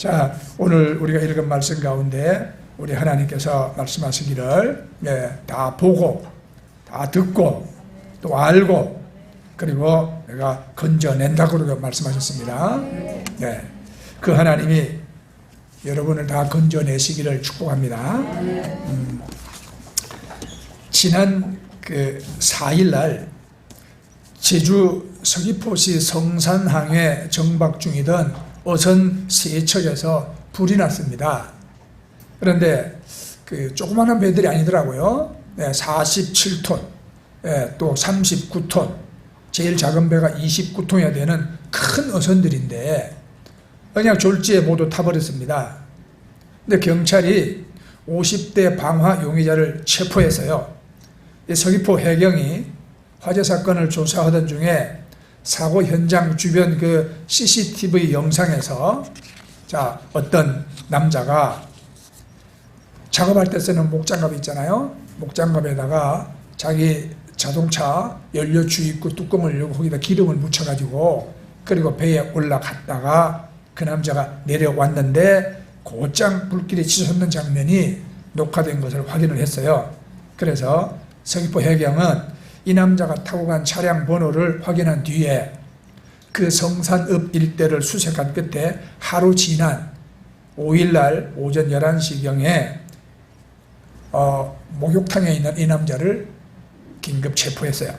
자, 오늘 우리가 읽은 말씀 가운데 우리 하나님께서 말씀하시기를 다 보고 다 듣고 또 알고 그리고 내가 건져낸다고 그렇게 말씀하셨습니다. 네, 그 하나님이 여러분을 다 건져내시기를 축복합니다. 지난 그 4일날 제주 서귀포시 성산항에 정박 중이던 어선 세척에서 불이 났습니다. 그런데 그 조그마한 배들이 아니더라고요. 47톤, 또 39톤, 제일 작은 배가 29톤이나 되는 큰 어선들인데 그냥 졸지에 모두 타버렸습니다. 근데 경찰이 50대 방화 용의자를 체포했어요. 서귀포 해경이 화재 사건을 조사하던 중에 사고 현장 주변 그 CCTV 영상에서 자, 어떤 남자가 작업할 때 쓰는 목장갑 있잖아요. 목장갑에다가 자기 자동차 연료 주입구 뚜껑을 열고 거기다 기름을 묻혀가지고 그리고 배에 올라갔다가 그 남자가 내려왔는데 곧장 불길이 치솟는 장면이 녹화된 것을 확인을 했어요. 그래서 서귀포 해경은 이 남자가 타고 간 차량 번호를 확인한 뒤에 그 성산읍 일대를 수색한 끝에 하루 지난 5일날 오전 11시경에 목욕탕에 있는 이 남자를 긴급 체포했어요.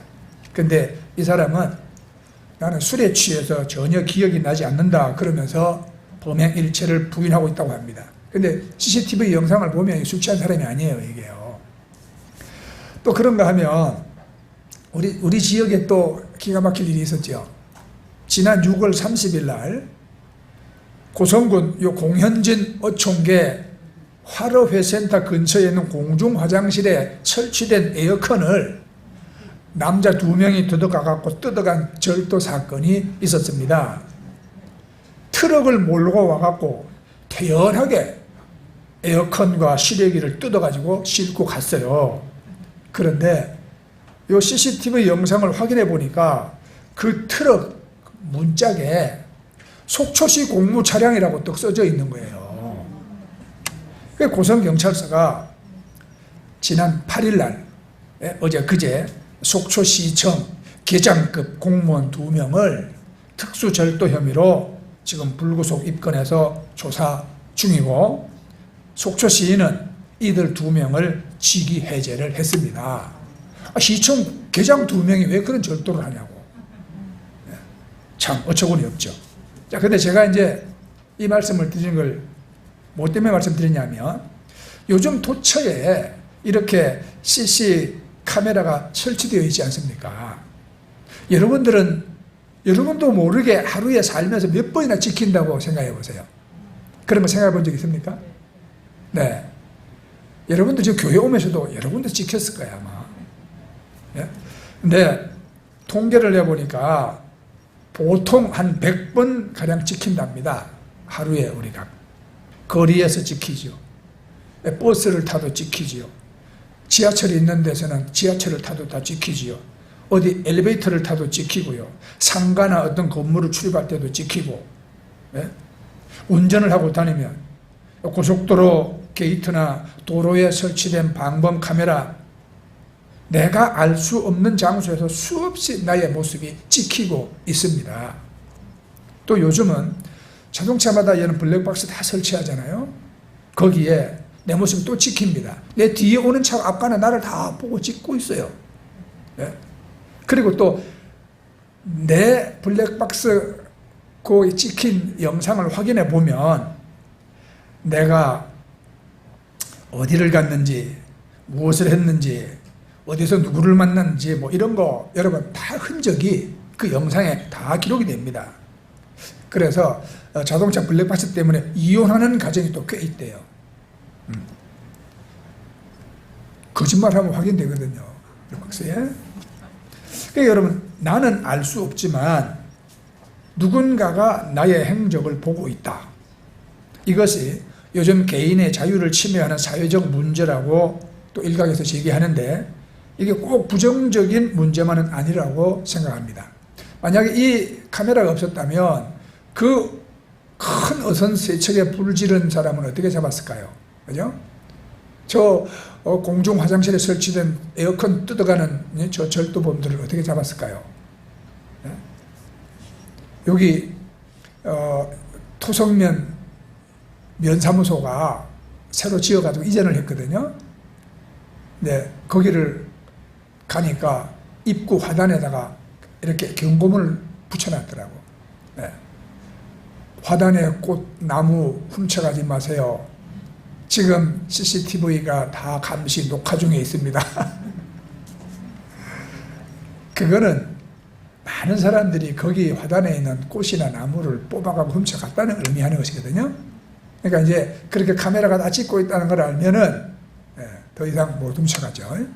근데 이 사람은 나는 술에 취해서 전혀 기억이 나지 않는다 그러면서 범행 일체를 부인하고 있다고 합니다. 근데 CCTV 영상을 보면 술 취한 사람이 아니에요, 이게요. 또 그런가 하면 우리 지역에 또 기가 막힐 일이 있었죠. 지난 6월 30일 날 고성군 요 공현진 어촌계 화로회센터 근처에 있는 공중 화장실에 설치된 에어컨을 남자 2명이 들어가갖고 뜯어간 절도 사건이 있었습니다. 트럭을 몰고 와갖고 태연하게 에어컨과 실외기를 뜯어가지고 싣고 갔어요. 그런데 이 CCTV 영상을 확인해 보니까 그 트럭 문짝에 속초시 공무 차량이라고 딱 써져 있는 거예요. 고성경찰서가 지난 8일 날 그제 속초시청 계장급 공무원 2명을 특수절도 혐의로 지금 불구속 입건해서 조사 중이고 속초시는 이들 2명을 직위 해제를 했습니다. 시청 계장 2명이 왜 그런 절도를 하냐고. 참 어처구니 없죠. 자, 근데 제가 이제 이 말씀을 드리는 걸 뭐 때문에 말씀드리냐면 요즘 도처에 이렇게 CC 카메라가 설치되어 있지 않습니까? 여러분도 모르게 하루에 살면서 몇 번이나 찍힌다고 생각해 보세요. 그런 거 생각해 본 적 있습니까? 네. 여러분들 지금 교회 오면서도 여러분도 찍혔을 거예요, 아마. 예? 근데 통계를 내보니까 보통 한 100번 가량 찍힌답니다. 하루에 우리가. 거리에서 찍히죠. 버스를 타도 찍히지요. 지하철이 있는 데서는 지하철을 타도 다 찍히지요. 어디 엘리베이터를 타도 찍히고요. 상가나 어떤 건물을 출입할 때도 찍히고, 예? 운전을 하고 다니면 고속도로 게이트나 도로에 설치된 방범 카메라, 내가 알 수 없는 장소에서 수없이 나의 모습이 찍히고 있습니다. 또 요즘은 자동차마다 이런 블랙박스 다 설치하잖아요. 거기에 내 모습이 또 찍힙니다. 내 뒤에 오는 차가 앞가나 나를 다 보고 찍고 있어요. 네? 그리고 또 내 블랙박스 그 찍힌 영상을 확인해 보면 내가 어디를 갔는지, 무엇을 했는지, 어디서 누구를 만났는지 뭐 이런 거 여러분 다 흔적이 그 영상에 다 기록이 됩니다. 그래서 자동차 블랙박스 때문에 이혼하는 가정이 또 꽤 있대요. 거짓말하면 확인되거든요. 블랙박스에. 그러니까 여러분, 나는 알 수 없지만 누군가가 나의 행적을 보고 있다. 이것이 요즘 개인의 자유를 침해하는 사회적 문제라고 또 일각에서 제기하는데 이게 꼭 부정적인 문제만은 아니라고 생각합니다. 만약에 이 카메라가 없었다면 그 큰 어선 세척에 불 지른 사람은 어떻게 잡았을까요? 그죠? 저 공중 화장실에 설치된 에어컨 뜯어가는 저 절도범들을 어떻게 잡았을까요? 여기 토성면 면사무소가 새로 지어가지고 이전을 했거든요. 네, 거기를 가니까 입구 화단에다가 이렇게 경고문을 붙여놨더라고. 네. 화단에 꽃, 나무 훔쳐가지 마세요. 지금 CCTV가 다 감시 녹화 중에 있습니다. 그거는 많은 사람들이 거기 화단에 있는 꽃이나 나무를 뽑아가고 훔쳐갔다는 걸 의미하는 것이거든요. 그러니까 이제 그렇게 카메라가 다 찍고 있다는 걸 알면은 더 이상 못 훔쳐가죠.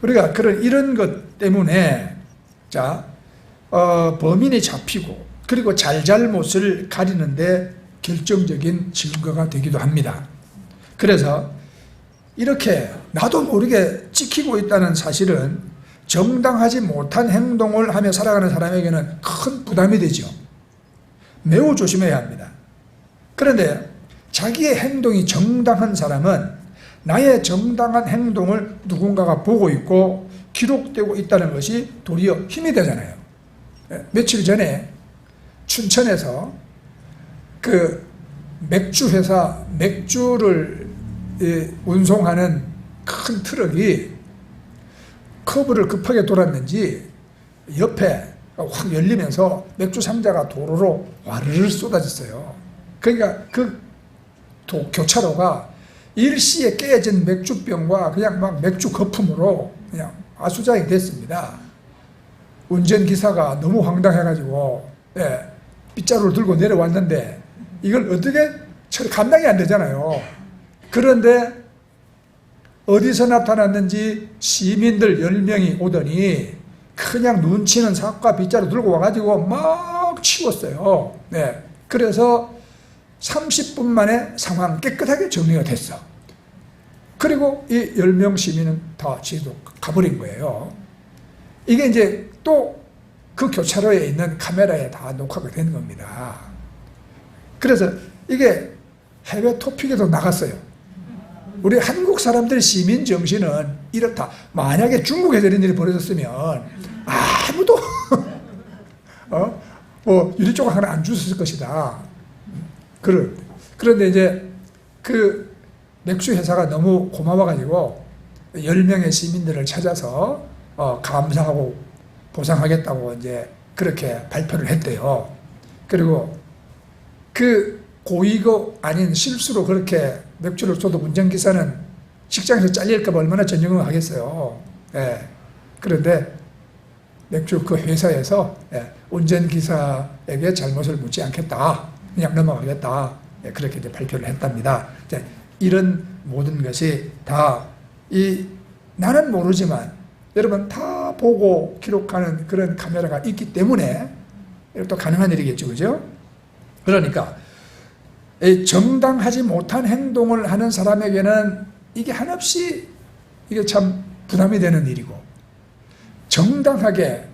우리가 이런 것 때문에 범인이 잡히고 그리고 잘잘못을 가리는데 결정적인 증거가 되기도 합니다. 그래서 이렇게 나도 모르게 찍히고 있다는 사실은 정당하지 못한 행동을 하며 살아가는 사람에게는 큰 부담이 되죠. 매우 조심해야 합니다. 그런데 자기의 행동이 정당한 사람은 나의 정당한 행동을 누군가가 보고 있고 기록되고 있다는 것이 도리어 힘이 되잖아요. 며칠 전에 춘천에서 그 맥주 회사 맥주를 운송하는 큰 트럭이 커브를 급하게 돌았는지 옆에 확 열리면서 맥주 상자가 도로로 와르르 쏟아졌어요. 그러니까 그 교차로가 일시에 깨진 맥주병과 그냥 막 맥주 거품으로 그냥 아수장이 됐습니다. 운전기사가 너무 황당해가지고 빗자루를 들고 내려왔는데 이걸 어떻게 감당이 안 되잖아요. 그런데 어디서 나타났는지 시민들 10명이 오더니 그냥 눈치는 삭과 빗자루 들고 와가지고 막 치웠어요. 그래서 30분 만에 상황 깨끗하게 정리가 됐어. 그리고 이 10명 시민은 다 집으로 가버린 거예요. 이게 이제 또 그 교차로에 있는 카메라에 다 녹화가 된 겁니다. 그래서 이게 해외 토픽에도 나갔어요. 우리 한국 사람들의 시민 정신은 이렇다. 만약에 중국에서 이런 일이 벌어졌으면 아무도 뭐 유리조각 하나 안 주웠을 것이다. 그런데 이제 그 맥주 회사가 너무 고마워가지고 10명의 시민들을 찾아서 감사하고 보상하겠다고 이제 그렇게 발표를 했대요. 그리고 그 고의가 아닌 실수로 그렇게 맥주를 쏘도 운전기사는 직장에서 잘릴까 봐 얼마나 전용을 하겠어요. 그런데 맥주 그 회사에서 운전기사에게 잘못을 묻지 않겠다. 그냥 넘어가겠다. 그렇게 이제 발표를 했답니다. 이런 모든 것이 다 나는 모르지만 여러분 다 보고 기록하는 그런 카메라가 있기 때문에 또 가능한 일이겠죠. 그죠? 그러니까 정당하지 못한 행동을 하는 사람에게는 이게 한없이 이게 참 부담이 되는 일이고 정당하게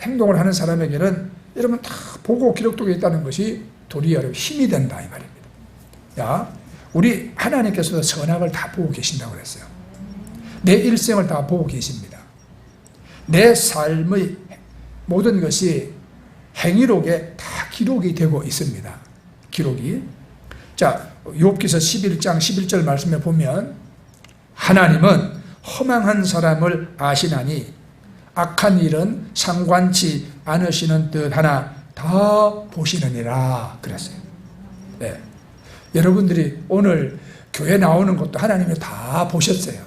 행동을 하는 사람에게는 여러분 다 보고 기록되어 있다는 것이 도리어 힘이 된다 이 말입니다. 우리 하나님께서도 선악을 다 보고 계신다고 그랬어요. 내 일생을 다 보고 계십니다. 내 삶의 모든 것이 행위록에 다 기록이 되고 있습니다. 기록이. 욥기서 11장 11절 말씀에 보면 하나님은 허망한 사람을 아시나니 악한 일은 상관치 않으시는 듯 하나 다 보시느니라 그랬어요. 여러분들이 오늘 교회 나오는 것도 하나님이 다 보셨어요.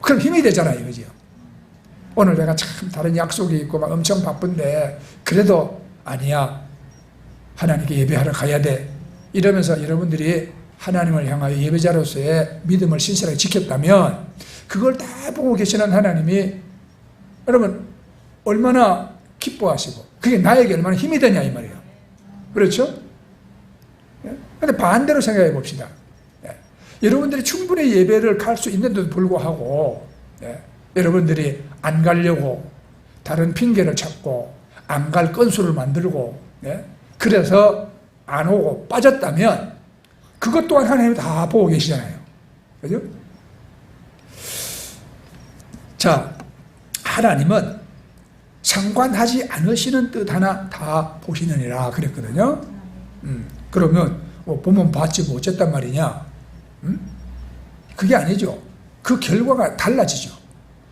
그럼 힘이 되잖아요. 그죠? 오늘 내가 참 다른 약속이 있고 막 엄청 바쁜데 그래도 아니야. 하나님께 예배하러 가야 돼. 이러면서 여러분들이 하나님을 향하여 예배자로서의 믿음을 신실하게 지켰다면 그걸 다 보고 계시는 하나님이 여러분 얼마나 기뻐하시고 그게 나에게 얼마나 힘이 되냐 이 말이에요. 그렇죠? 그런데 반대로 생각해 봅시다. 여러분들이 충분히 예배를 갈 수 있는데도 불구하고 여러분들이 안 가려고 다른 핑계를 찾고 안 갈 건수를 만들고 그래서 안 오고 빠졌다면 그것 또한 하나님이 다 보고 계시잖아요. 그죠? 자, 하나님은 상관하지 않으시는 뜻 하나 다 보시느니라 그랬거든요. 그러면 보면 봤지 뭐 어쨌단 말이냐? 그게 아니죠. 그 결과가 달라지죠.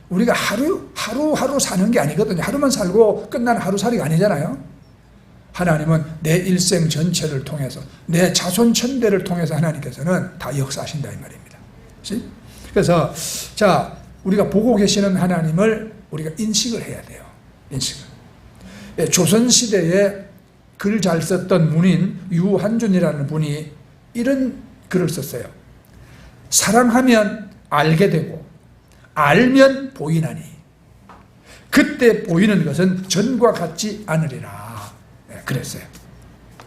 우리가 하루하루 사는 게 아니거든요. 하루만 살고 끝나는 하루살이가 아니잖아요. 하나님은 내 일생 전체를 통해서, 내 자손 천대를 통해서 하나님께서는 다 역사하신다 이 말입니다. 그래서 자, 우리가 보고 계시는 하나님을 우리가 인식을 해야 돼요. 인식을. 조선시대에 글 잘 썼던 문인 유한준이라는 분이 이런 글을 썼어요. 사랑하면 알게 되고 알면 보이나니 그때 보이는 것은 전과 같지 않으리라. 그랬어요.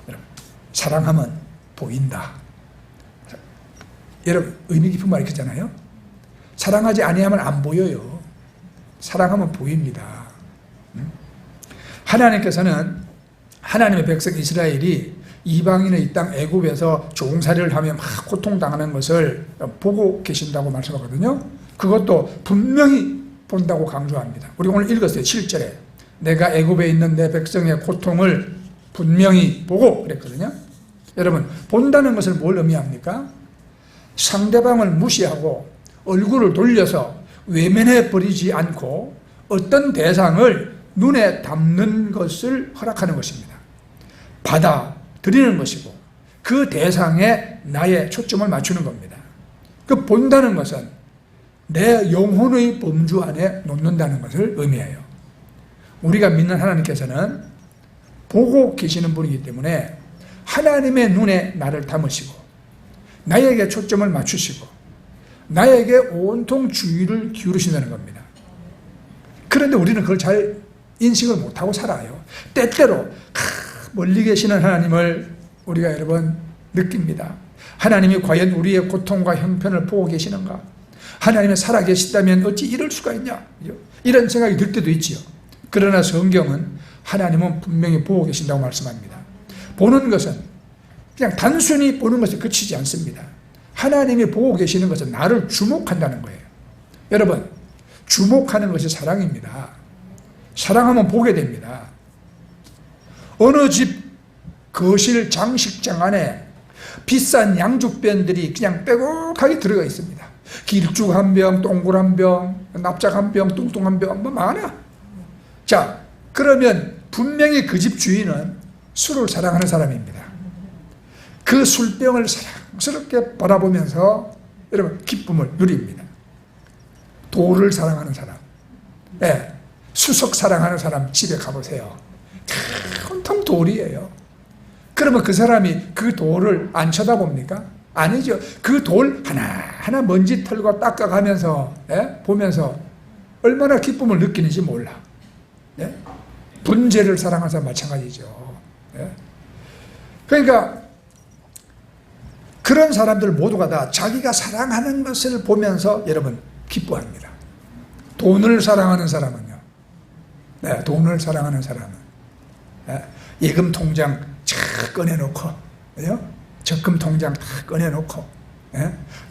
여러분, 사랑하면 보인다. 여러분, 의미 깊은 말이 그잖아요. 사랑하지 아니하면 안 보여요. 사랑하면 보입니다. 하나님께서는 하나님의 백성 이스라엘이 이방인의 이 땅 애굽에서 종살이를 하며 막 고통당하는 것을 보고 계신다고 말씀하거든요. 그것도 분명히 본다고 강조합니다. 우리 오늘 읽었어요. 7절에 내가 애굽에 있는 내 백성의 고통을 분명히 보고 그랬거든요. 여러분, 본다는 것을 뭘 의미합니까? 상대방을 무시하고 얼굴을 돌려서 외면해 버리지 않고 어떤 대상을 눈에 담는 것을 허락하는 것입니다. 받아들이는 것이고 그 대상에 나의 초점을 맞추는 겁니다. 그 본다는 것은 내 영혼의 범주 안에 놓는다는 것을 의미해요. 우리가 믿는 하나님께서는 보고 계시는 분이기 때문에 하나님의 눈에 나를 담으시고 나에게 초점을 맞추시고 나에게 온통 주의를 기울이신다는 겁니다. 그런데 우리는 그걸 잘 인식을 못하고 살아요. 때때로 멀리 계시는 하나님을 우리가 여러분 느낍니다. 하나님이 과연 우리의 고통과 형편을 보고 계시는가? 하나님이 살아계시다면 어찌 이럴 수가 있냐? 이런 생각이 들 때도 있지요. 그러나 성경은 하나님은 분명히 보고 계신다고 말씀합니다. 보는 것은 그냥 단순히 보는 것에 그치지 않습니다. 하나님이 보고 계시는 것은 나를 주목한다는 거예요. 여러분, 주목하는 것이 사랑입니다. 사랑하면 보게 됩니다. 어느 집 거실 장식장 안에 비싼 양주병들이 그냥 빼곡하게 들어가 있습니다. 길쭉 한 병, 동굴 한 병, 납작 한 병, 뚱뚱 한 병, 뭐 많아. 자, 그러면 분명히 그 집 주인은 술을 사랑하는 사람입니다. 그 술병을 사랑스럽게 바라보면서 여러분 기쁨을 누립니다. 돌을 사랑하는 사람, 네, 수석 사랑하는 사람 집에 가보세요. 온통 돌이에요. 그러면 그 사람이 그 돌을 안 쳐다봅니까? 아니죠. 그 돌 하나하나 먼지 털고 닦아가면서 보면서 얼마나 기쁨을 느끼는지 몰라. 분재를 사랑하는 사람 마찬가지죠. 그러니까 그런 사람들 모두가 다 자기가 사랑하는 것을 보면서 여러분 기뻐합니다. 돈을 사랑하는 사람은요. 돈을 사랑하는 사람은 예금 통장 쫙 꺼내놓고, 적금 통장 다 꺼내놓고,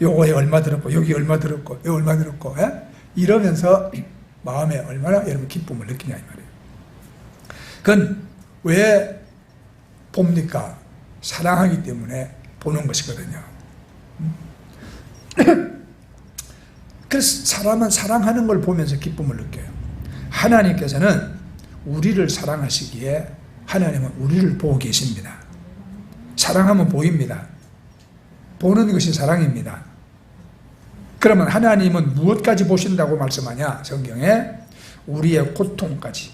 요거에 얼마 들었고, 여기 얼마 들었고, 여기 얼마 들었고, 이러면서 마음에 얼마나 여러분 기쁨을 느끼냐 이 말이에요. 그건 왜 봅니까? 사랑하기 때문에 보는 것이거든요. 그래서 사람은 사랑하는 걸 보면서 기쁨을 느껴요. 하나님께서는 우리를 사랑하시기에 하나님은 우리를 보고 계십니다. 사랑하면 보입니다. 보는 것이 사랑입니다. 그러면 하나님은 무엇까지 보신다고 말씀하냐? 성경에 우리의 고통까지,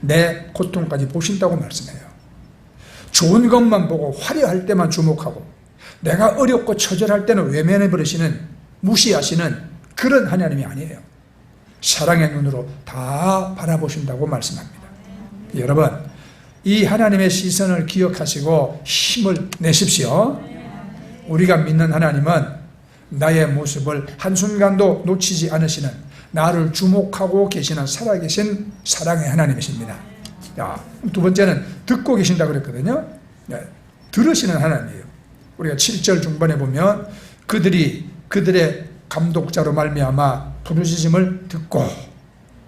내 고통까지 보신다고 말씀해요. 좋은 것만 보고 화려할 때만 주목하고 내가 어렵고 처절할 때는 외면해버리시는, 무시하시는 그런 하나님이 아니에요. 사랑의 눈으로 다 바라보신다고 말씀합니다. 여러분, 이 하나님의 시선을 기억하시고 힘을 내십시오. 우리가 믿는 하나님은 나의 모습을 한순간도 놓치지 않으시는, 나를 주목하고 계시는 살아계신 사랑의 하나님이십니다. 자, 두 번째는 듣고 계신다 그랬거든요. 네, 들으시는 하나님이에요. 우리가 7절 중반에 보면 그들이 그들의 감독자로 말미암아 부르짖음을 듣고,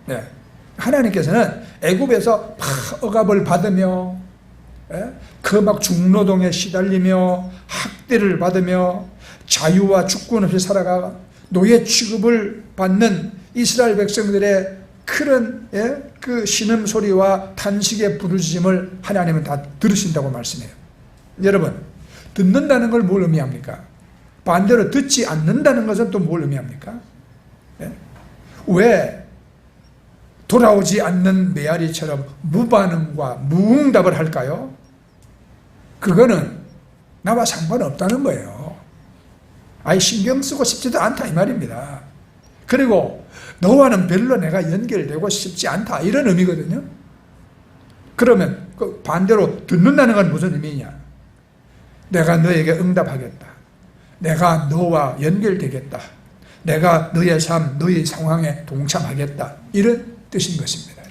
네, 하나님께서는 애굽에서 막 억압을 받으며, 그 막 중노동에 시달리며 학대를 받으며 자유와 주권 없이 살아가 노예 취급을 받는 이스라엘 백성들의 그런 그 신음소리와 탄식의 부르짖음을 하나님은 다 들으신다고 말씀해요. 여러분, 듣는다는 걸 뭘 의미합니까? 반대로 듣지 않는다는 것은 또 뭘 의미합니까? 왜 돌아오지 않는 메아리처럼 무반응과 무응답을 할까요? 그거는 나와 상관없다는 거예요. 아예 신경 쓰고 싶지도 않다 이 말입니다. 그리고 너와는 별로 내가 연결되고 싶지 않다 이런 의미거든요. 그러면 그 반대로 듣는다는 건 무슨 의미냐? 내가 너에게 응답하겠다. 내가 너와 연결되겠다. 내가 너의 삶, 너의 상황에 동참하겠다. 이런 뜻인 것입니다.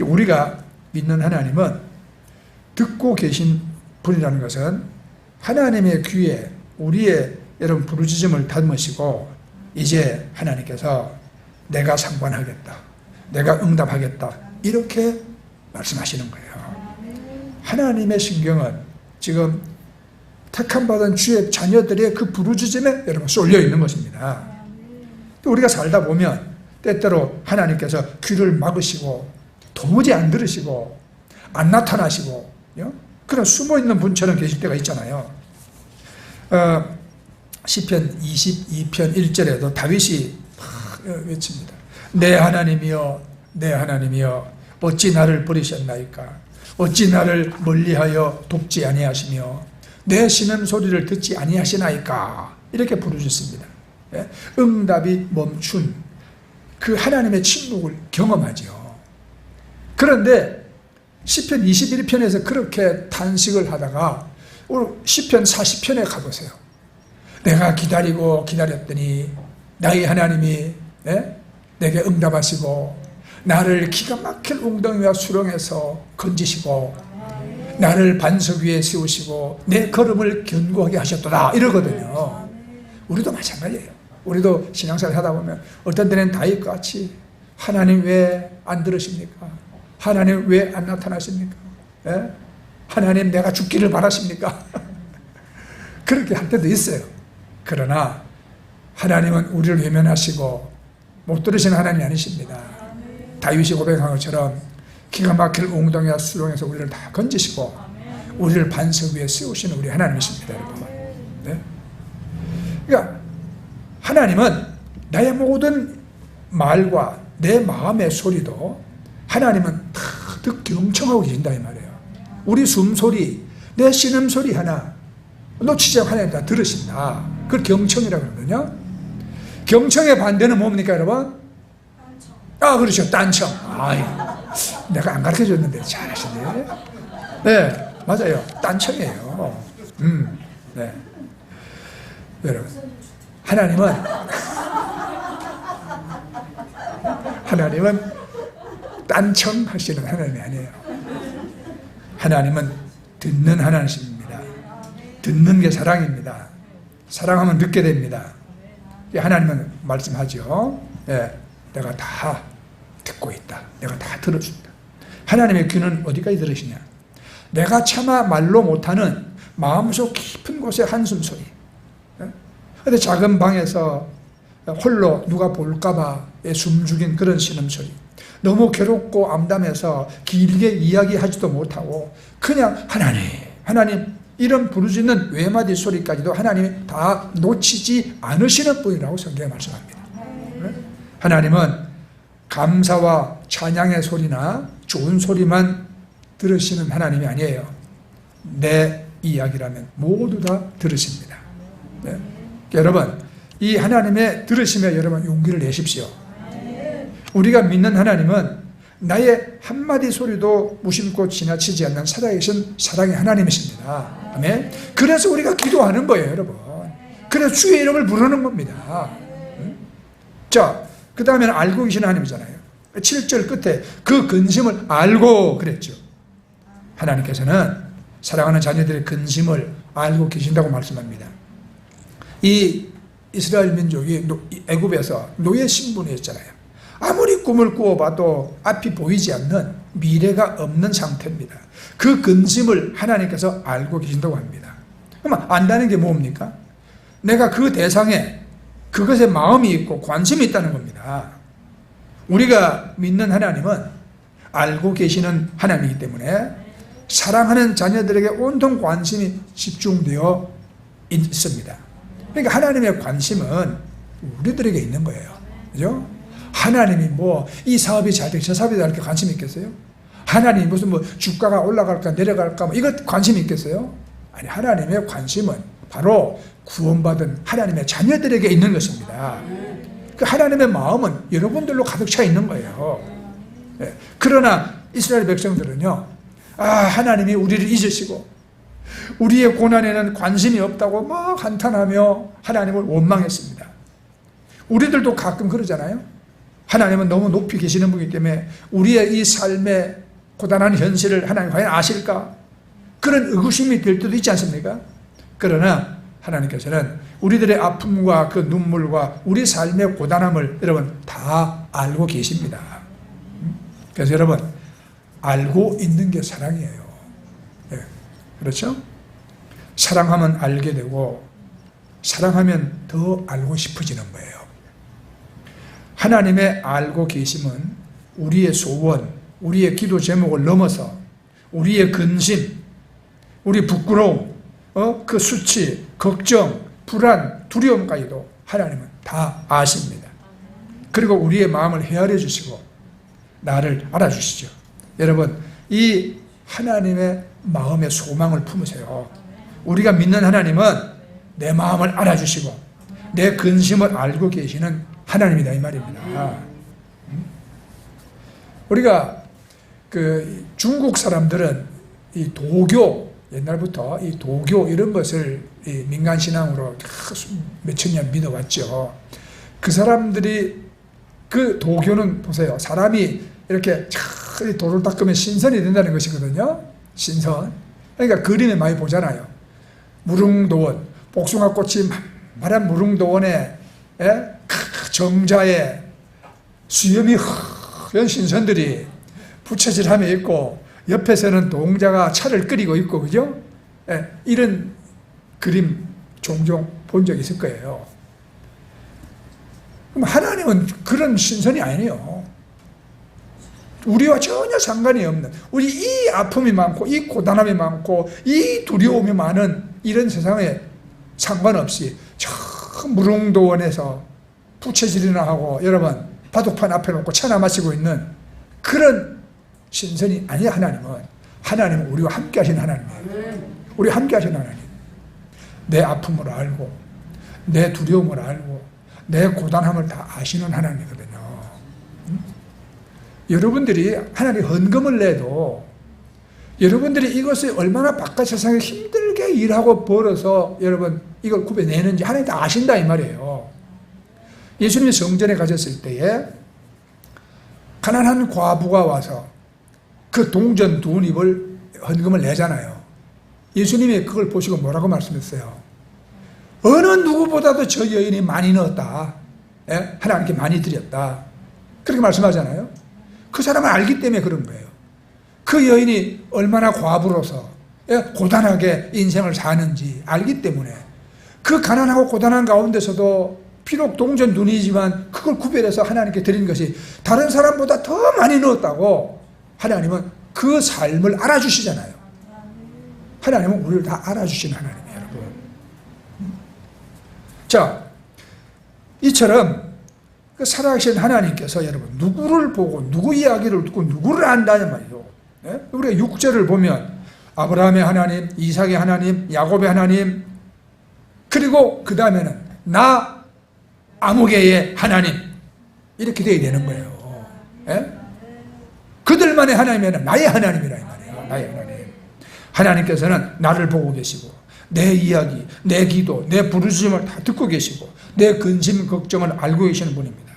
우리가 믿는 하나님은 듣고 계신 분이라는 것은 하나님의 귀에 우리의 여러분 부르짖음을 담으시고 이제 하나님께서 내가 상관하겠다. 내가 응답하겠다. 이렇게 말씀하시는 거예요. 하나님의 신경은 지금 택함받은 주의 자녀들의 그 부르짖음에 여러분 쏠려 있는 것입니다. 또 우리가 살다 보면 때때로 하나님께서 귀를 막으시고 도무지 안 들으시고 안 나타나시고 그런 숨어있는 분처럼 계실 때가 있잖아요. 시편 22편 1절에도 다윗이 막 외칩니다. 내 하나님이여 내 하나님이여 어찌 나를 버리셨나이까? 어찌 나를 멀리하여 돕지 아니하시며 내 신음소리를 듣지 아니하시나이까? 이렇게 부르셨습니다. 응답이 멈춘 그 하나님의 침묵을 경험하죠. 그런데 시편 21편에서 그렇게 탄식을 하다가 시편 40편에 가보세요. 내가 기다리고 기다렸더니 나의 하나님이 내게 응답하시고 나를 기가 막힐 웅덩이와 수렁에서 건지시고 나를 반석 위에 세우시고 내 걸음을 견고하게 하셨도다 이러거든요. 우리도 마찬가지예요. 우리도 신앙생활 하다 보면 어떤 때는 다윗같이 하나님 왜 안 들으십니까? 하나님 왜 안 나타나십니까? 하나님 내가 죽기를 바라십니까? 그렇게 할 때도 있어요. 그러나 하나님은 우리를 외면하시고 못 들으시는 하나님이 아니십니다. 다윗이 고백한 것처럼 기가 막힐 웅덩이와 수렁에서 우리를 다 건지시고 우리를 반석 위에 세우시는 우리 하나님이십니다. 여러분. 네? 그러니까 하나님은 나의 모든 말과 내 마음의 소리도 하나님은 다 경청하고 계신다 이 말이에요. 우리 숨소리, 내 신음소리 하나 놓치지 않고 하나님 다 들으신다. 그걸 경청이라고 그러거든요. 경청의 반대는 뭡니까 여러분? 그렇죠. 딴청. 내가 안 가르쳐줬는데 잘하시네. 네, 맞아요. 딴청이에요. 네. 여러분, 하나님은 딴청 하시는 하나님이 아니에요. 하나님은 듣는 하나님입니다. 듣는 게 사랑입니다. 사랑하면 듣게 됩니다. 하나님은 말씀하죠. 네, 내가 다 듣고 있다. 내가 다 들어준다. 하나님의 귀는 어디까지 들으시냐? 내가 차마 말로 못하는 마음속 깊은 곳의 한숨 소리. 근데 작은 방에서 홀로 누가 볼까봐 숨죽인 그런 신음소리. 너무 괴롭고 암담해서 길게 이야기하지도 못하고 그냥 하나님 이런 부르짖는 외마디 소리까지도 하나님이 다 놓치지 않으시는 분이라고 성경에 말씀합니다. 하나님은 감사와 찬양의 소리나 좋은 소리만 들으시는 하나님이 아니에요. 내 이야기라면 모두 다 들으십니다. 네. 여러분, 이 하나님의 들으심에 여러분 용기를 내십시오. 우리가 믿는 하나님은 나의 한마디 소리도 무심코 지나치지 않는 살아계신 사랑의 하나님이십니다. 아멘. 그래서 우리가 기도하는 거예요, 여러분. 그래서 주의 이름을 부르는 겁니다. 자, 그 다음에는 알고 계신 하나님이잖아요. 7절 끝에 그 근심을 알고 그랬죠. 하나님께서는 사랑하는 자녀들의 근심을 알고 계신다고 말씀합니다. 이 이스라엘 민족이 애굽에서 노예 신분이었잖아요. 아무리 꿈을 꾸어봐도 앞이 보이지 않는 미래가 없는 상태입니다. 그 근심을 하나님께서 알고 계신다고 합니다. 그럼 안다는 게 뭡니까? 내가 그 대상에 그것에 마음이 있고 관심이 있다는 겁니다. 우리가 믿는 하나님은 알고 계시는 하나님이기 때문에 사랑하는 자녀들에게 온통 관심이 집중되어 있습니다. 그러니까 하나님의 관심은 우리들에게 있는 거예요. 그죠? 하나님이 뭐 이 사업이 잘 되고 저 사업이 잘 되고 관심이 있겠어요? 하나님이 무슨 뭐 주가가 올라갈까 내려갈까 뭐 이것 관심이 있겠어요? 아니, 하나님의 관심은 바로 구원받은 하나님의 자녀들에게 있는 것입니다. 그 하나님의 마음은 여러분들로 가득 차 있는 거예요. 예. 그러나 이스라엘 백성들은요, 하나님이 우리를 잊으시고 우리의 고난에는 관심이 없다고 막 한탄하며 하나님을 원망했습니다. 우리들도 가끔 그러잖아요. 하나님은 너무 높이 계시는 분이기 때문에 우리의 이 삶의 고단한 현실을 하나님 과연 아실까? 그런 의구심이 들 때도 있지 않습니까? 그러나 하나님께서는 우리들의 아픔과 그 눈물과 우리 삶의 고단함을 여러분 다 알고 계십니다. 그래서 여러분, 알고 있는 게 사랑이에요. 네. 그렇죠? 사랑하면 알게 되고 사랑하면 더 알고 싶어지는 거예요. 하나님의 알고 계심은 우리의 소원, 우리의 기도 제목을 넘어서 우리의 근심, 우리 부끄러움, 그 수치, 걱정, 불안, 두려움까지도 하나님은 다 아십니다. 그리고 우리의 마음을 헤아려 주시고 나를 알아주시죠. 여러분, 이 하나님의 마음의 소망을 품으세요. 우리가 믿는 하나님은 내 마음을 알아주시고 내 근심을 알고 계시는 하나님이다 이 말입니다. 우리가 그 중국 사람들은 이 도교, 옛날부터 이 도교 이런 것을 이 민간신앙으로 몇천 년 믿어왔죠. 그 사람들이 그 도교는 보세요. 사람이 이렇게 돌을 닦으면 신선이 된다는 것이거든요. 신선. 그러니까 그림에 많이 보잖아요. 무릉도원, 복숭아꽃이 만만한 무릉도원에 정자에 수염이 허연 신선들이 부채질하며 있고 옆에서는 동자가 차를 끓이고 있고, 그죠? 이런 그림 종종 본 적 있을 거예요. 그럼 하나님은 그런 신선이 아니에요. 우리와 전혀 상관이 없는, 우리 이 아픔이 많고 이 고단함이 많고 이 두려움이 많은 이런 세상에 상관없이 저 무릉도원에서 부채질이나 하고 여러분 바둑판 앞에 놓고 차나 마시고 있는 그런 신선이 아니야. 하나님은 우리와 함께 하신 하나님이에요. 우리와 함께 하신 하나님. 내 아픔을 알고 내 두려움을 알고 내 고단함을 다 아시는 하나님이거든요. 여러분들이 하나님 헌금을 내도 여러분들이 이것을 얼마나 바깥 세상에 힘들게 일하고 벌어서 여러분 이걸 구별내는지 하나님 다 아신다 이 말이에요. 예수님이 성전에 가셨을 때에 가난한 과부가 와서 그 동전 2립을 헌금을 내잖아요. 예수님이 그걸 보시고 뭐라고 말씀했어요? 어느 누구보다도 저 여인이 많이 넣었다. 하나님께 많이 드렸다. 그렇게 말씀하잖아요. 그 사람은 알기 때문에 그런 거예요. 그 여인이 얼마나 과부로서 고단하게 인생을 사는지 알기 때문에 그 가난하고 고단한 가운데서도 비록 동전 눈이지만 그걸 구별해서 하나님께 드린 것이 다른 사람보다 더 많이 넣었다고 하나님은 그 삶을 알아주시잖아요. 하나님은 우리를 다 알아주시는 하나님이에요, 여러분. 자, 이처럼 그 살아계신 하나님께서 여러분 누구를 보고 누구 이야기를 듣고 누구를 안다는 말이죠. 우리가 6절을 보면 아브라함의 하나님, 이삭의 하나님, 야곱의 하나님, 그리고 그 다음에는 나 아무개의 하나님, 이렇게 되어야 되는 거예요. 그들만의 하나님이란 나의 하나님이라 이 말이에요. 나의 하나님. 하나님께서는 나를 보고 계시고 내 이야기, 내 기도, 내 부르짖음을 다 듣고 계시고 내 근심, 걱정을 알고 계시는 분입니다.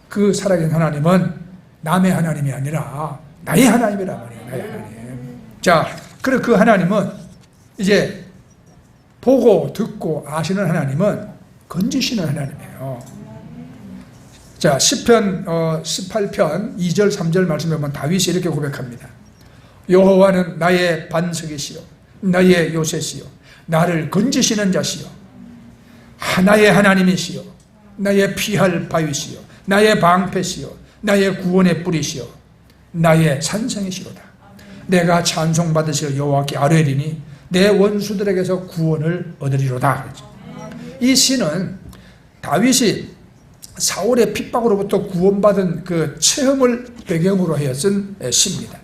그 살아계신 하나님은 남의 하나님이 아니라 나의 하나님이란 말이에요. 나의 하나님. 자, 그래 그 하나님은 이제 보고 듣고 아시는 하나님은 건지시는 하나님이에요. 자, 시편 18편 2절 3절 말씀에 보면 다윗이 이렇게 고백합니다. 여호와는 나의 반석이시요 나의 요새시요 나를 건지시는 자시요 나의 하나님이시요 나의 피할 바위시요 나의 방패시요 나의 구원의 뿌리시요 나의 산성이시로다. 내가 찬송받으실 여호와께 아뢰리니 내 원수들에게서 구원을 얻으리로다. 이 시는 다윗이 사울의 핍박으로부터 구원받은 그 체험을 배경으로 하여 쓴 시입니다.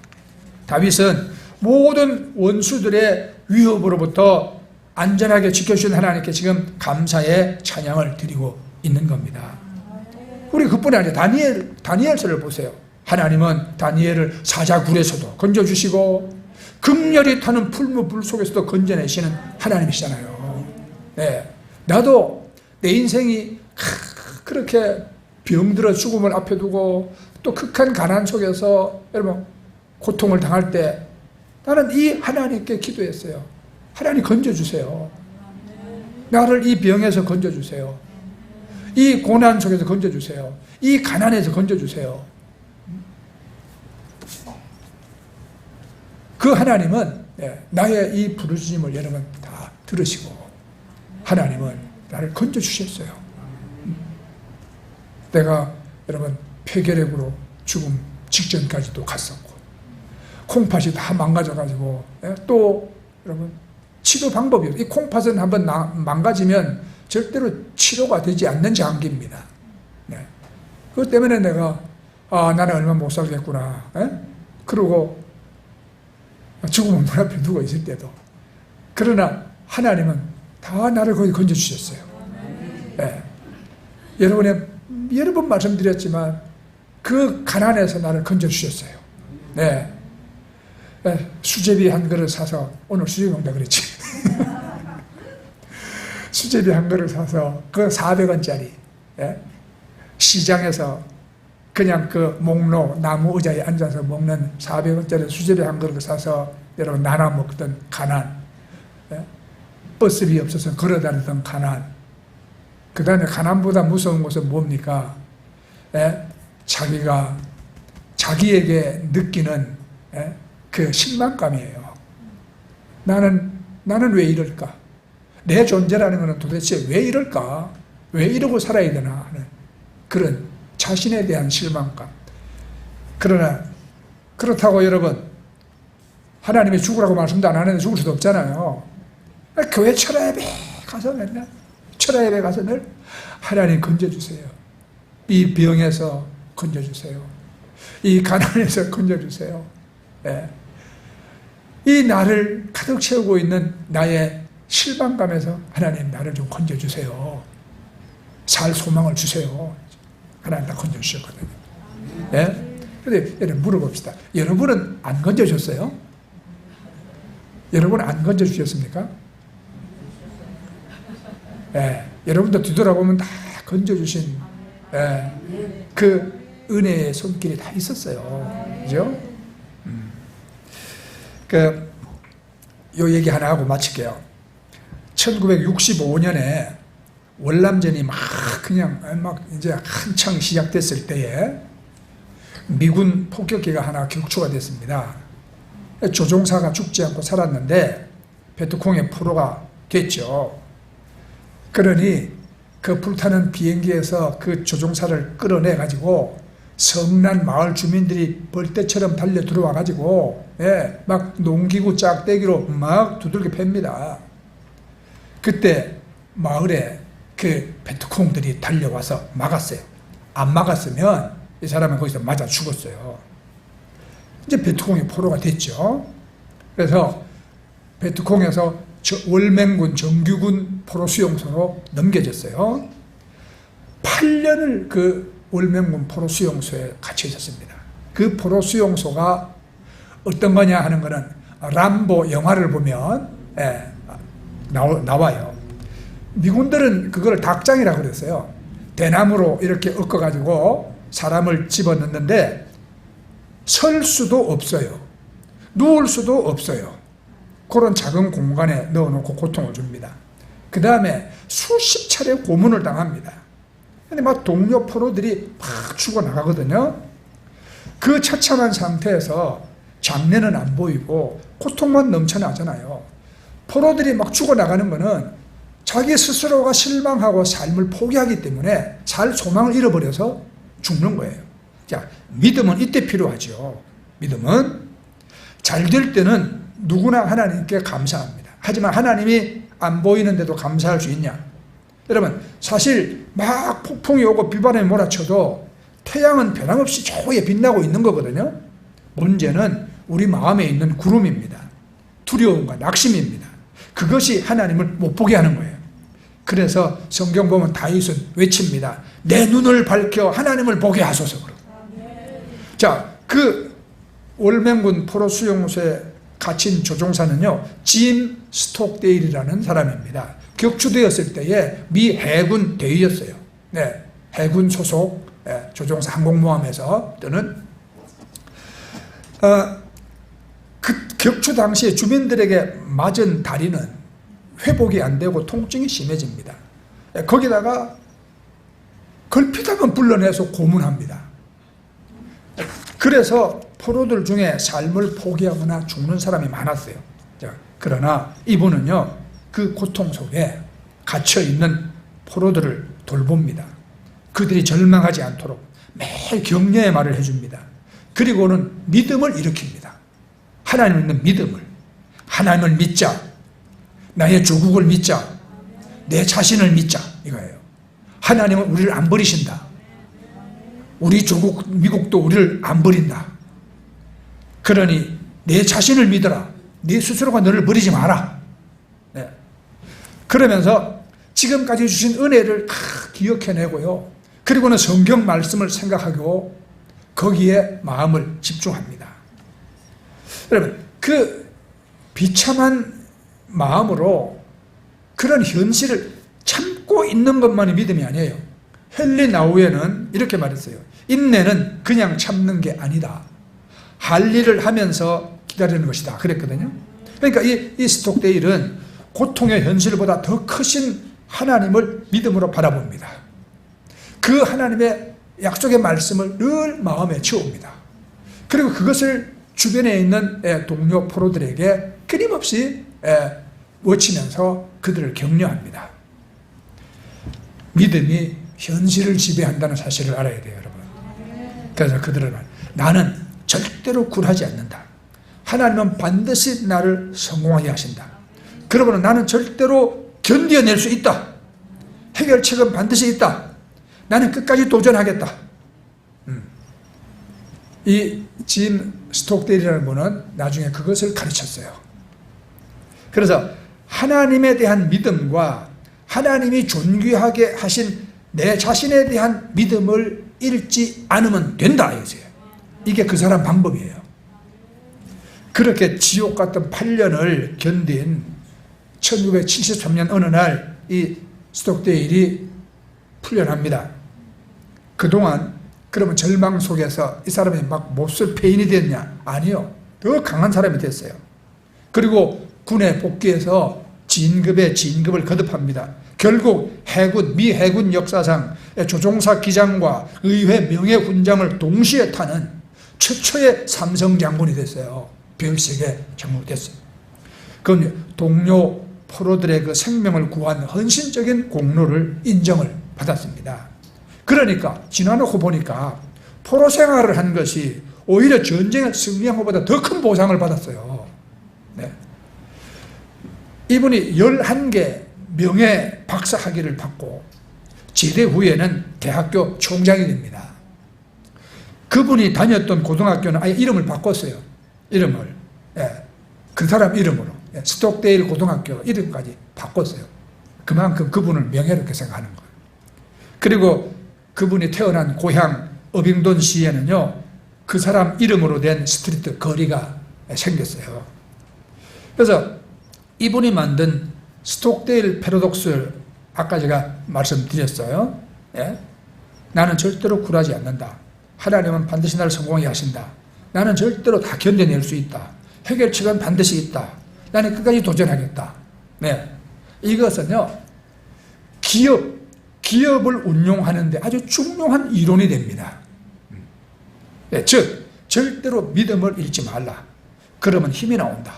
다윗은 모든 원수들의 위협으로부터 안전하게 지켜주신 하나님께 지금 감사의 찬양을 드리고 있는 겁니다. 우리 그뿐이 아니라 다니엘서를 보세요. 하나님은 다니엘을 사자굴에서도 건져주시고 극렬히 타는 풀무불 속에서도 건져내시는 하나님이시잖아요. 네. 나도 내 인생이 그렇게 병들어 죽음을 앞에 두고 또 극한 가난 속에서 여러분 고통을 당할 때 나는 이 하나님께 기도했어요. 하나님 건져주세요. 나를 이 병에서 건져주세요. 이 고난 속에서 건져주세요. 이 가난에서 건져주세요. 그 하나님은 나의 이 부르짖음을 여러분 다 들으시고 하나님은 나를 건져주셨어요. 내가 여러분 폐결핵으로 죽음 직전까지도 갔었고 콩팥이 다 망가져가지고 또 여러분 치료 방법이 이 콩팥은 한번 망가지면 절대로 치료가 되지 않는 장기입니다. 네. 그것 때문에 내가 나는 얼마 못 살겠구나. 그러고 죽음은 문 앞에 누워 있을 때도 그러나 하나님은 다 나를 거기 건져주셨어요. 네. 여러 번 말씀드렸지만 그 가난에서 나를 건져주셨어요. 네. 네. 수제비 한 그릇 사서 오늘 수제비 먹는다 그랬지. 수제비 한 그릇 사서 그 400원짜리 시장에서 그냥 그 목로 나무 의자에 앉아서 먹는 400원짜리 수제비 한 그릇 사서 여러분 나눠 먹던 가난, 버스비 없어서 걸어다니던 가난, 그 다음에 가난보다 무서운 것은 뭡니까? 자기가 자기에게 느끼는 그 실망감이에요. 나는 왜 이럴까? 내 존재라는 것은 도대체 왜 이럴까? 왜 이러고 살아야 되나 하는 그런 자신에 대한 실망감. 그러나 그렇다고 여러분 하나님이 죽으라고 말씀도 안 하는데 죽을 수도 없잖아요. 교회 철야예배 가서 맨날 철야예배 가서 늘 하나님 건져주세요. 이 병에서 건져주세요. 이 가난에서 건져주세요. 네. 이 나를 가득 채우고 있는 나의 실망감에서 하나님 나를 좀 건져주세요. 살 소망을 주세요. 하나님 다 건져주셨거든요. 네? 그런데 여러분 물어봅시다. 여러분은 안 건져줬어요? 여러분은 안 건져주셨습니까? 네. 여러분도 뒤돌아보면 다 건져주신 그 은혜의 손길이 다 있었어요. 그죠? 요 얘기 하나 하고 마칠게요. 1965년에 월남전이 막 이제 한창 시작됐을 때에 미군 폭격기가 하나 격추가 됐습니다. 조종사가 죽지 않고 살았는데 베트콩의 포로가 됐죠. 그러니 그 불타는 비행기에서 그 조종사를 끌어내가지고 성난 마을 주민들이 벌떼처럼 달려 들어와가지고 막 농기구 짝대기로 막 두들겨 팹니다. 그때 마을에 그 베트콩들이 달려와서 막았어요. 안 막았으면 이 사람은 거기서 맞아 죽었어요. 이제 베트콩이 포로가 됐죠. 그래서 베트콩에서 월맹군 정규군 포로 수용소로 넘겨졌어요. 8년을 그 월맹군 포로 수용소에 갇혀 있었습니다. 그 포로 수용소가 어떤 거냐 하는 거는 람보 영화를 보면 나와요. 미군들은 그걸 닭장이라고 그랬어요. 대나무로 이렇게 엮어가지고 사람을 집어넣는데 설 수도 없어요. 누울 수도 없어요. 그런 작은 공간에 넣어놓고 고통을 줍니다. 그 다음에 수십 차례 고문을 당합니다. 근데 막 동료 포로들이 막 죽어나가거든요. 그 처참한 상태에서 장래는 안 보이고 고통만 넘쳐나잖아요. 포로들이 막 죽어나가는 거는 자기 스스로가 실망하고 삶을 포기하기 때문에 살 소망을 잃어버려서 죽는 거예요. 자, 믿음은 이때 필요하죠. 믿음은 잘 될 때는 누구나 하나님께 감사합니다. 하지만 하나님이 안 보이는데도 감사할 수 있냐? 여러분, 사실 막 폭풍이 오고 비바람이 몰아쳐도 태양은 변함없이 저기에 빛나고 있는 거거든요. 문제는 우리 마음에 있는 구름입니다. 두려움과 낙심입니다. 그것이 하나님을 못 보게 하는 거예요. 그래서 성경 보면 다윗은 외칩니다. 내 눈을 밝혀 하나님을 보게 하소서. 자, 그 월맹군 포로 수용소에 갇힌 조종사는요, 짐 스톡데일이라는 사람입니다. 격추되었을 때에 미 해군 대위였어요. 네, 해군 소속 조종사 항공모함에서 뜨는 그 격추 당시에 주민들에게 맞은 다리는 회복이 안 되고 통증이 심해집니다. 거기다가 걸핏하면 불러내서 고문합니다. 그래서 포로들 중에 삶을 포기하거나 죽는 사람이 많았어요. 그러나 이분은요, 그 고통 속에 갇혀있는 포로들을 돌봅니다. 그들이 절망하지 않도록 매일 격려의 말을 해줍니다. 그리고는 믿음을 일으킵니다. 하나님 있는 믿음을. 하나님을 믿자. 나의 조국을 믿자. 내 자신을 믿자. 이거예요. 하나님은 우리를 안 버리신다. 우리 조국 미국도 우리를 안 버린다. 그러니 내 자신을 믿어라. 네 스스로가 너를 버리지 마라. 네. 그러면서 지금까지 주신 은혜를 다 기억해내고요. 그리고는 성경 말씀을 생각하고 거기에 마음을 집중합니다. 여러분, 그 비참한 마음으로 그런 현실을 참고 있는 것만이 믿음이 아니에요. 헨리 나우에는 이렇게 말했어요. 인내는 그냥 참는 게 아니다. 할 일을 하면서 기다리는 것이다. 그랬거든요. 그러니까 이 스톡데일은 고통의 현실보다 더 크신 하나님을 믿음으로 바라봅니다. 그 하나님의 약속의 말씀을 늘 마음에 채웁니다. 그리고 그것을 주변에 있는 동료 포로들에게 끊임없이 외치면서 그들을 격려합니다. 믿음이 현실을 지배한다는 사실을 알아야 돼요, 여러분. 그래서 그들은 나는 절대로 굴하지 않는다. 하나님은 반드시 나를 성공하게 하신다. 그러므로 나는 절대로 견뎌낼 수 있다. 해결책은 반드시 있다. 나는 끝까지 도전하겠다. 이 짐 스톡데일이라는 분은 나중에 그것을 가르쳤어요. 그래서 하나님에 대한 믿음과 하나님이 존귀하게 하신 내 자신에 대한 믿음을 잃지 않으면 된다 이거예요. 이게 그 사람 방법이에요. 그렇게 지옥 같은 8년을 견딘 1973년 어느 날 이 스톡데일이 풀려납니다. 그동안 그러면 절망 속에서 이 사람이 막 몹쓸 폐인이 됐냐? 아니요. 더 강한 사람이 됐어요. 그리고 군에 복귀해서 진급을 거듭합니다. 결국 미 해군 역사상 조종사 기장과 의회 명예훈장을 동시에 타는 최초의 삼성 장군이 됐어요. 별세계 장군이 됐어요. 그건 동료 포로들의 그 생명을 구한 헌신적인 공로를 인정을 받았습니다. 그러니까 지나놓고 보니까 포로 생활을 한 것이 오히려 전쟁에 승리한 것보다 더 큰 보상을 받았어요. 네. 이분이 11개 명예 박사 학위를 받고 제대 후에는 대학교 총장이 됩니다. 그분이 다녔던 고등학교는 아예 이름을 바꿨어요. 이름을. 그 사람 이름으로. 스톡데일 고등학교 이름까지 바꿨어요. 그만큼 그분을 명예롭게 생각하는 거예요. 그리고 그분이 태어난 고향 어빙돈시에는요, 그 사람 이름으로 된 스트리트 거리가 생겼어요. 그래서 이분이 만든 스톡데일 패러독스를 아까 제가 말씀드렸어요. 나는 절대로 굴하지 않는다. 하나님은 반드시 나를 성공하게 하신다. 나는 절대로 다 견뎌낼 수 있다. 해결책은 반드시 있다. 나는 끝까지 도전하겠다. 네. 이것은요, 기업을 운용하는데 아주 중요한 이론이 됩니다. 네, 즉, 절대로 믿음을 잃지 말라. 그러면 힘이 나온다.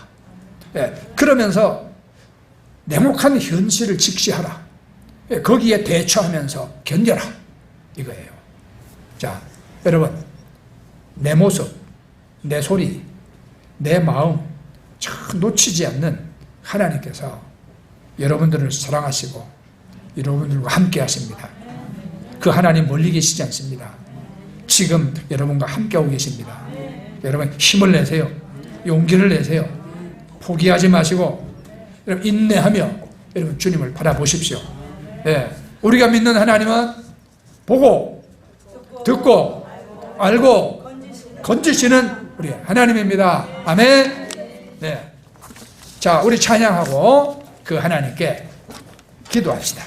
네, 그러면서 냉혹한 현실을 직시하라. 네, 거기에 대처하면서 견뎌라. 이거예요. 자, 여러분, 내 모습, 내 소리, 내 마음 참 놓치지 않는 하나님께서 여러분들을 사랑하시고 여러분들과 함께 하십니다. 그 하나님 멀리 계시지 않습니다. 지금 여러분과 함께하고 계십니다. 여러분 힘을 내세요. 용기를 내세요. 포기하지 마시고 여러분 인내하며 여러분 주님을 바라보십시오. 네. 우리가 믿는 하나님은 보고 듣고 알고 건지시는 우리 하나님입니다. 아멘. 네. 자, 우리 찬양하고 그 하나님께 기도합시다.